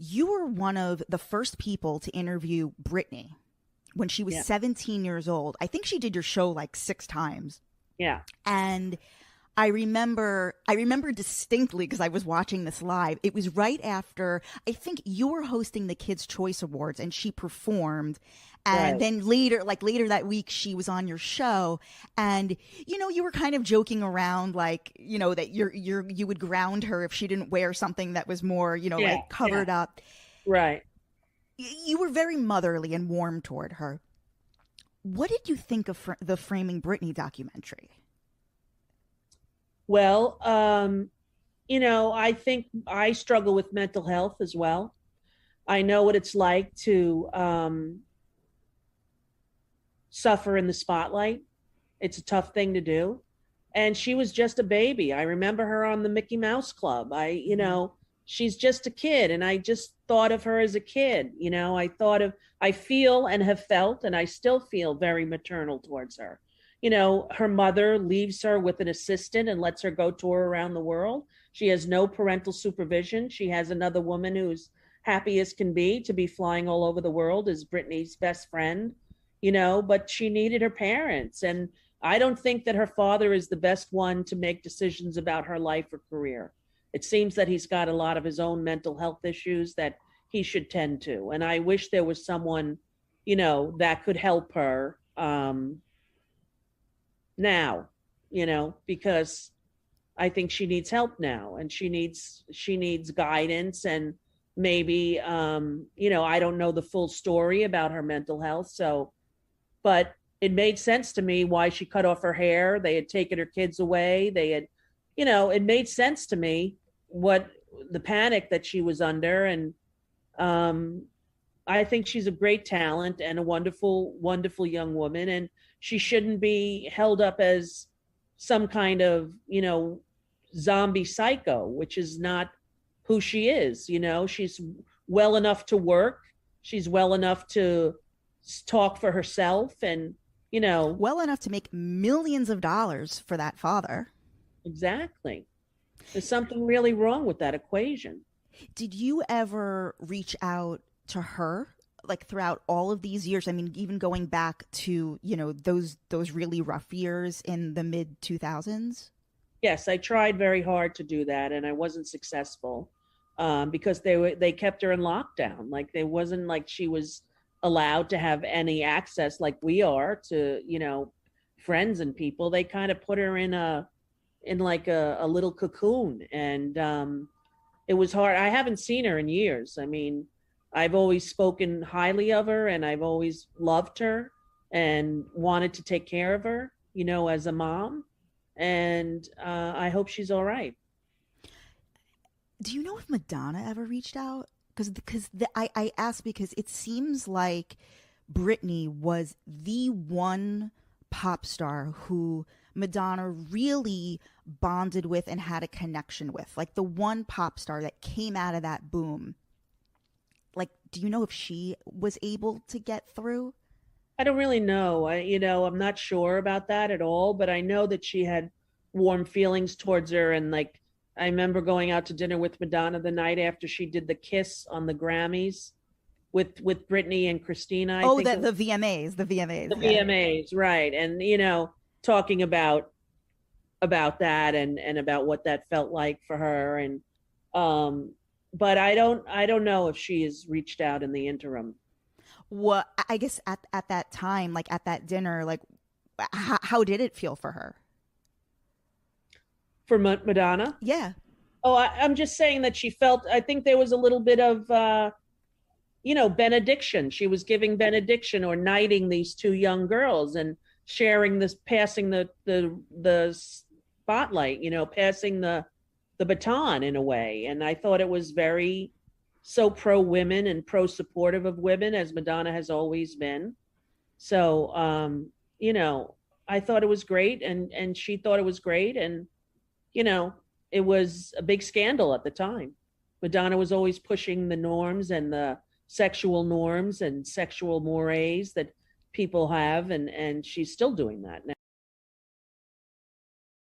You were one of the first people to interview Britney when she was Yeah. 17 years old. I think she did your show like 6 times. Yeah. And I remember distinctly because I was watching this live. It was right after I think you were hosting the Kids Choice Awards and she performed. And Right. then later that week, she was on your show, and you were kind of joking around, like that you would ground her if she didn't wear something that was more Yeah. like Yeah. covered up. Right. You were very motherly and warm toward her. What did you think of the Framing Britney documentary? Well, I think I struggle with mental health as well. I know what it's like to suffer in the spotlight. It's a tough thing to do. And she was just a baby. I remember her on the Mickey Mouse Club. She's just a kid. And I just thought of her as a kid. I feel and have felt, and I still feel very maternal towards her. Her mother leaves her with an assistant and lets her go tour around the world. She has no parental supervision. She has another woman who's happy as can be to be flying all over the world as Britney's best friend, but she needed her parents. And I don't think that her father is the best one to make decisions about her life or career. It seems that he's got a lot of his own mental health issues that he should tend to. And I wish there was someone, that could help her now, because I think she needs help now, and she needs guidance. And maybe I don't know the full story about her mental health, but it made sense to me why she cut off her hair. They had taken her kids away. It made sense to me what the panic that she was under. And I think she's a great talent and a wonderful, wonderful young woman. And she shouldn't be held up as some kind of, zombie psycho, which is not who she is. She's well enough to work. She's well enough to talk for herself, and, Well enough to make millions of dollars for that father. exactly. There's something really wrong with that equation. Did you ever reach out to her, like throughout all of these years? I mean, even going back to, those really rough years in the mid 2000s? Yes, I tried very hard to do that, and I wasn't successful, because they kept her in lockdown. Like, they wasn't like she was allowed to have any access like we are to, friends and people. They kind of put her in like a little cocoon, and it was hard. I haven't seen her in years. I mean, I've always spoken highly of her, and I've always loved her and wanted to take care of her, as a mom. And I hope she's all right. Do you know if Madonna ever reached out? I ask because it seems like Britney was the one pop star who Madonna really bonded with and had a connection with, like the one pop star that came out of that boom. Like, do you know if she was able to get through? I don't really know. I'm not sure about that at all, but I know that she had warm feelings towards her. And, like, I remember going out to dinner with Madonna the night after she did the kiss on the Grammys with Britney and Christina, I Oh, think the VMAs, the VMAs. the Yeah. VMAs, right? And, talking about that, and about what that felt like for her. And but I don't know if she has reached out in the interim. Well, I guess at that time, like at that dinner, like how did it feel for her? For Madonna. Yeah. Oh, I'm just saying that she felt, I think there was a little bit of, benediction. She was giving benediction or knighting these two young girls, and sharing this, passing the spotlight, passing the baton in a way. And I thought it was very, so pro women and pro supportive of women, as Madonna has always been. So, I thought it was great, and she thought it was great. And, it was a big scandal at the time. Madonna was always pushing the norms and the sexual norms and sexual mores that people have, and she's still doing that now.